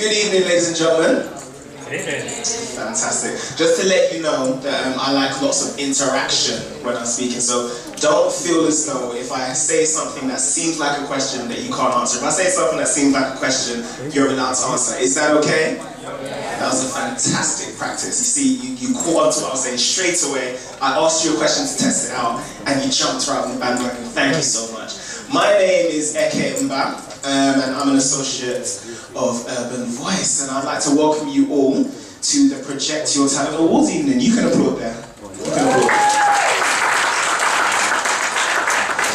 Good evening, ladies and gentlemen. Amen. Fantastic. Just to let you know that I like lots of interaction when I'm speaking, so don't feel as though if I say something that seems like a question that you can't answer. If I say something that seems like a question, you're allowed to answer. Is that okay? That was a fantastic practice. You see, you caught on to what I was saying straight away. I asked you a question to test it out, and you jumped right on the bandwagon. Thank you so much. My name is Eke Mba, and I'm an associate of Urban Voice, and I'd like to welcome you all to the Project Your Talent Awards evening. You can applaud there. You can applaud.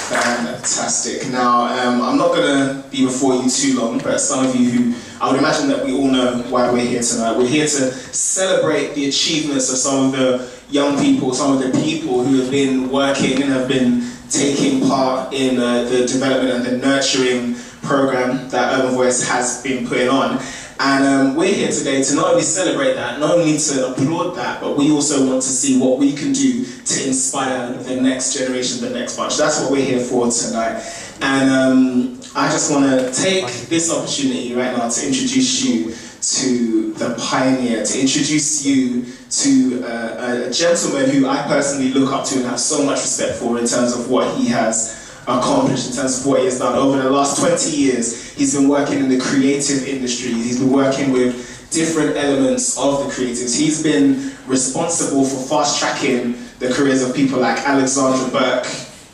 Fantastic. Now, I'm not going to be before you too long, but some of you who, I would imagine that we all know why we're here tonight. We're here to celebrate the achievements of some of the young people, some of the people who have been working and have been taking part in the development and the nurturing program that Urban Voice has been putting on. And we're here today to not only celebrate that, not only to applaud that, but we also want to see what we can do to inspire the next generation, the next bunch. That's what we're here for tonight. And I just want to take this opportunity right now to introduce you to the pioneer, to introduce you to a gentleman who I personally look up to and have so much respect for in terms of what he has accomplished, in terms of what he has done. Over the last 20 years, he's been working in the creative industry. He's been working with different elements of the creatives. He's been responsible for fast-tracking the careers of people like Alexandra Burke.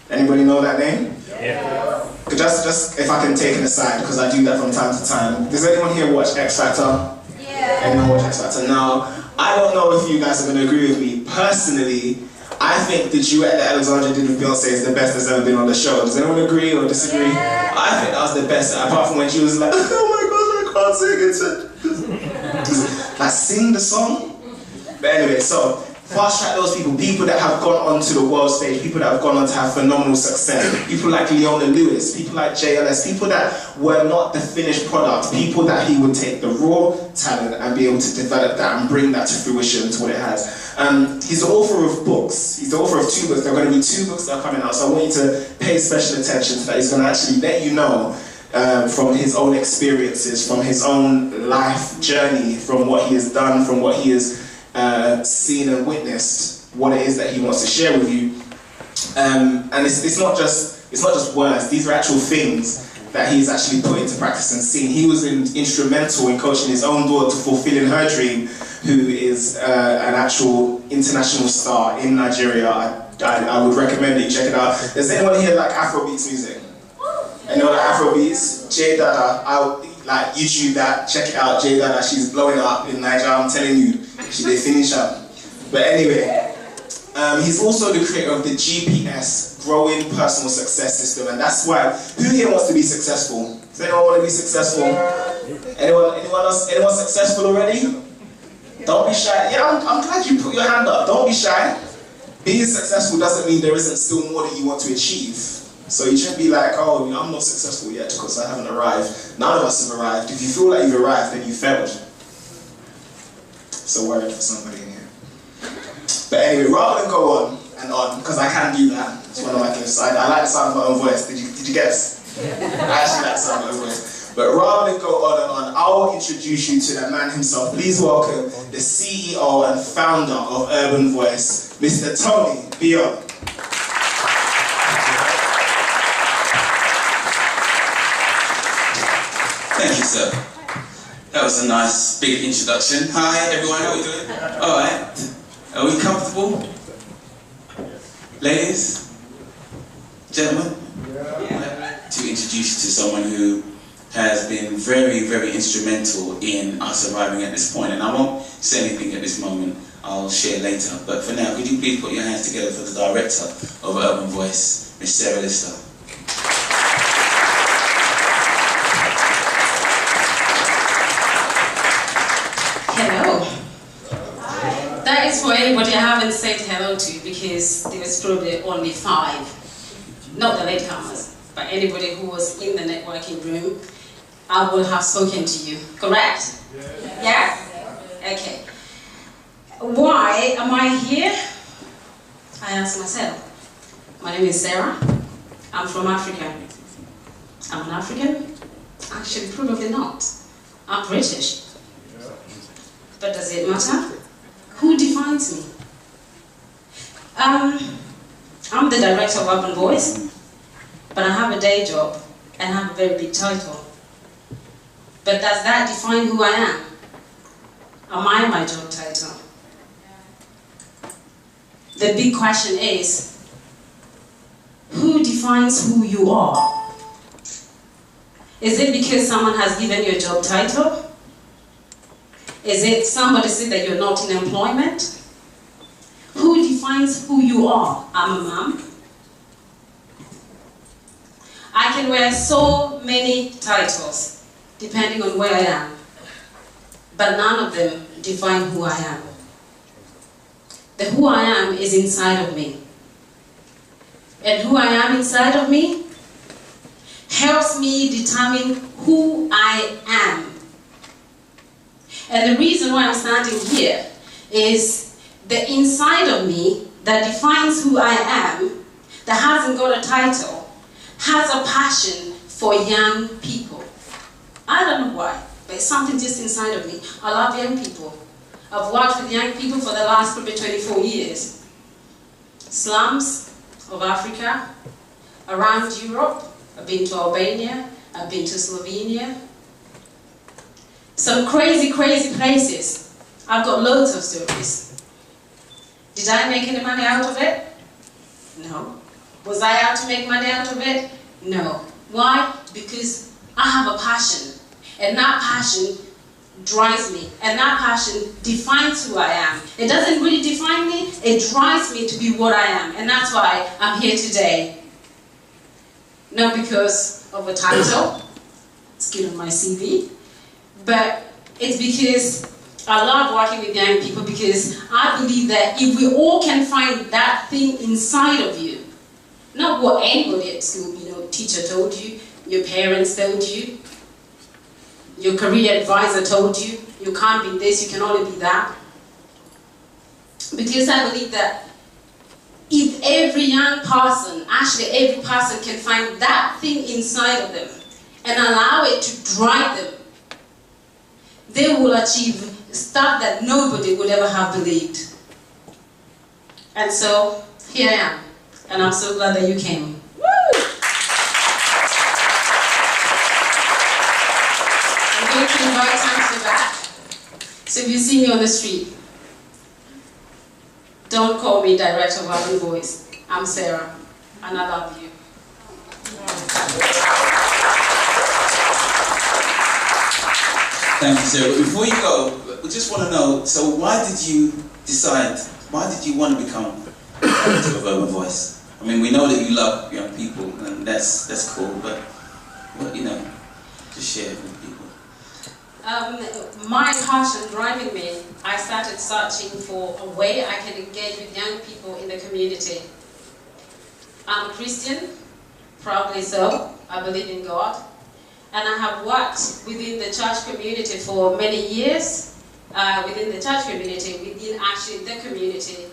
Anybody know that name? Yeah. Just if I can take an aside, because I do that from time to time. Does anyone here watch X Factor? Yeah. Anyone watch X Factor? Now, I don't know if you guys are going to agree with me. Personally, I think the duet that Alexandra did with Beyonce is the best that's ever been on the show. Does anyone agree or disagree? Yeah. I think that was the best, apart from when she was like, oh my gosh, I can't sing it. Like, sing the song? But anyway, so, fast track those people, people that have gone onto the world stage, people that have gone on to have phenomenal success, people like Leona Lewis, people like JLS, people that were not the finished product, people that he would take the raw talent and be able to develop that and bring that to fruition to what it has. He's the author of books. He's the author of 2 books. There are going to be 2 books that are coming out, so I want you to pay special attention to that. He's going to actually let you know from his own experiences, from his own life journey, from what he has done, from what he has seen and witnessed, what it is that he wants to share with you. And it's not just words. These are actual things that he's actually put into practice and seen. He was instrumental in coaching his own daughter to fulfilling her dream, who is an actual international star in Nigeria. I would recommend that you check it out. Does anyone here like Afrobeats music? Anyone like Afrobeats? J Dada, like YouTube that, check it out. J Dada, she's blowing up in Nigeria, I'm telling you. They finish up. But anyway, he's also the creator of the GPS, Growing Personal Success System, and that's why, who here wants to be successful? Does anyone want to be successful? Anyone successful already? Don't be shy. Yeah, I'm glad you put your hand up. Don't be shy. Being successful doesn't mean there isn't still more that you want to achieve. So you shouldn't be like, oh, I'm not successful yet because I haven't arrived. None of us have arrived. If you feel like you've arrived, then you failed. So word for somebody in here. But anyway, rather than go on and on, because I can do that. It's one of my gifts. I like the sound of my own voice. Did you guess? I actually like the sound of my own voice. But rather than go on and on, I'll introduce you to the man himself. Please welcome the CEO and founder of Urban Voice, Mr. Tony Bio. Thank you, sir. That was a nice big introduction. Hi everyone, how are we doing? Alright. Are we comfortable? Ladies? Gentlemen? Yeah. To introduce you to someone who has been very, very instrumental in us arriving at this point. And I won't say anything at this moment, I'll share later. But for now, could you please put your hands together for the director of Urban Voice, Miss Sarah Lister. Hello. That is for anybody I haven't said hello to, because there was probably only 5. Not the latecomers, but anybody who was in the networking room, I will have spoken to you. Correct? Yeah? Okay. Why am I here? I ask myself. My name is Sarah. I'm from Africa. I'm an African? Actually, probably not. I'm British. But does it matter? Who defines me? I'm the director of Urban Voice, but I have a day job and I have a very big title. But does that define who I am? Am I my job title? The big question is, who defines who you are? Is it because someone has given you a job title? Is it somebody said that you're not in employment? Who defines who you are? I'm a mom. I can wear so many titles, depending on where I am, but none of them define who I am. The who I am is inside of me. And who I am inside of me helps me determine who I am. And the reason why I'm standing here is the inside of me that defines who I am, that hasn't got a title, has a passion for young people. I don't know why, but it's something just inside of me. I love young people. I've worked with young people for the last probably 24 years. Slums of Africa, around Europe. I've been to Albania, I've been to Slovenia. Some crazy, crazy places. I've got loads of stories. Did I make any money out of it? No. Was I out to make money out of it? No. Why? Because I have a passion. And that passion drives me. And that passion defines who I am. It doesn't really define me, it drives me to be what I am. And that's why I'm here today. Not because of a title, it's good on my CV, but it's because I love working with young people, because I believe that if we all can find that thing inside of you, not what anybody at school, teacher told you, your parents told you, your career advisor told you, you can't be this, you can only be that. Because I believe that if every young person, actually every person can find that thing inside of them and allow it to drive them, they will achieve stuff that nobody would ever have believed. And so, here I am. And I'm so glad that you came. Woo! I'm going to invite you to the back. So if you see me on the street, don't call me Director of Urban Voice. I'm Sarah, and I love you. Thank you, Sarah. But before you go, we just want to know, so why did you want to become Director of Urban Voice? I mean, we know that you love young people, and that's cool, but, just share it with people. My passion driving me, I started searching for a way I can engage with young people in the community. I'm a Christian, proudly so. I believe in God. And I have worked within the church community for many years, within the church community, within actually the community.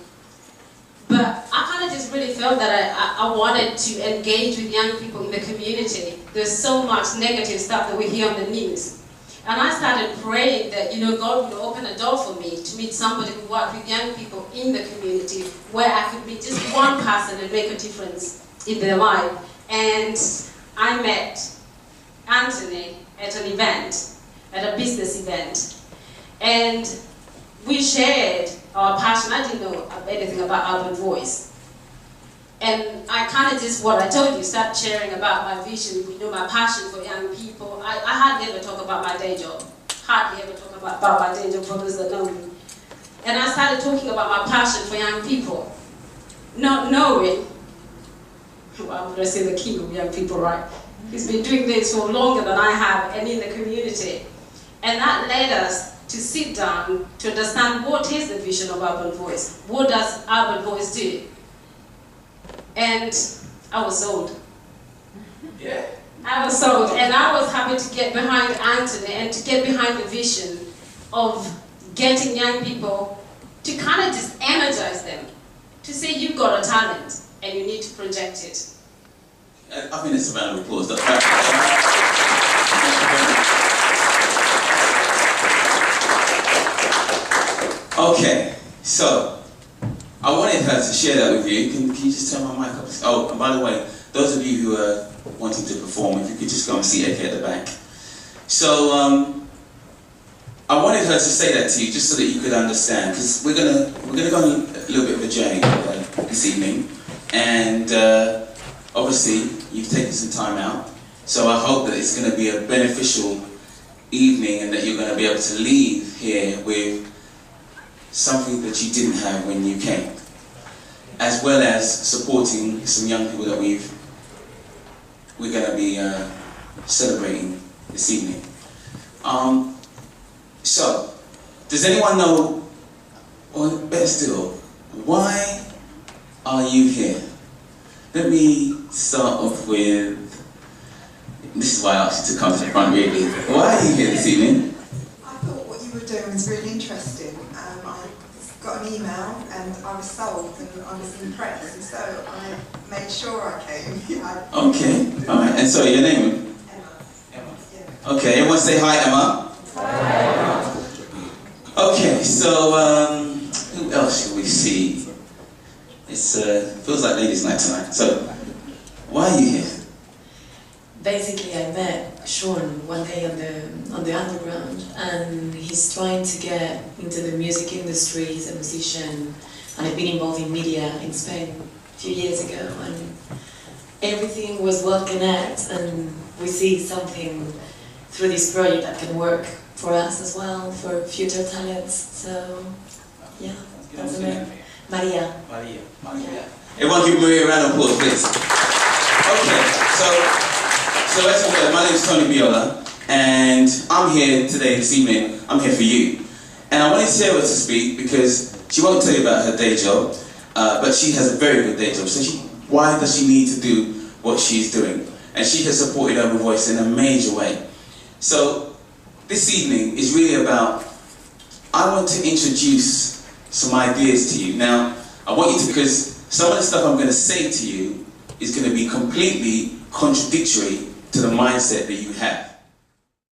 But I kind of just really felt that I wanted to engage with young people in the community. There's so much negative stuff that we hear on the news. And I started praying that, God would open a door for me to meet somebody who worked with young people in the community, where I could meet just one person and make a difference in their life. And I met Anthony at an event, at a business event. And we shared our passion. I didn't know anything about Urban Voice. And I kind of just, what I told you, started sharing about my vision, my passion for young people. I hardly ever talk about my day job. Hardly ever talk about my day job for those that know me. And I started talking about my passion for young people. Not knowing, well, I'm going to say the king of young people, right? He's been doing this for longer than I have and in the community. And that led us to sit down to understand what is the vision of Urban Voice. What does Urban Voice do? And I was sold. Yeah. I was sold, and I was happy to get behind Anthony and to get behind the vision of getting young people to kind of just energize them, to say you've got a talent and you need to project it. I think it's a round of applause. Okay, so I wanted her to share that with you. Can you just turn my mic up? Oh, and by the way, those of you who are wanting to perform, if you could just go and see AK at the back. So I wanted her to say that to you, just so that you could understand, because we're gonna go on a little bit of a journey this evening, and obviously you've taken some time out. So I hope that it's going to be a beneficial evening, and that you're going to be able to leave here with something that you didn't have when you came, as well as supporting some young people that we're going to be celebrating this evening. So, does anyone know, or better still, why are you here? Let me start off with, this is why I asked you to come to the front really. Why are you here this evening? I thought what you were doing was really interesting. I got an email and I was sold and I was impressed, and so I made sure I came. Okay, alright, and so your name? Emma. Yeah. Okay, everyone say hi, Emma. Hi. Okay, so who else should we see? It's feels like ladies' night tonight. So, why are you here? Basically, I met Sean one day on the underground, and he's trying to get into the music industry. He's a musician, and I've been involved in media in Spain a few years ago, and everything was well connected, and we see something through this project that can work for us as well, for future talents. So, yeah, that's the name. Maria. Maria. Yeah. Everyone give Maria a round of applause, please. Okay, so as I said, my name is Tony Biola, and I'm here today, this evening, I'm here for you. And I wanted Sarah to speak because she won't tell you about her day job, but she has a very good day job. So why does she need to do what she's doing? And she has supported Urban Voice in a major way. So this evening is really about, I want to introduce some ideas to you. Now, I want you to, because some of the stuff I'm going to say to you is going to be completely contradictory to the mindset that you have.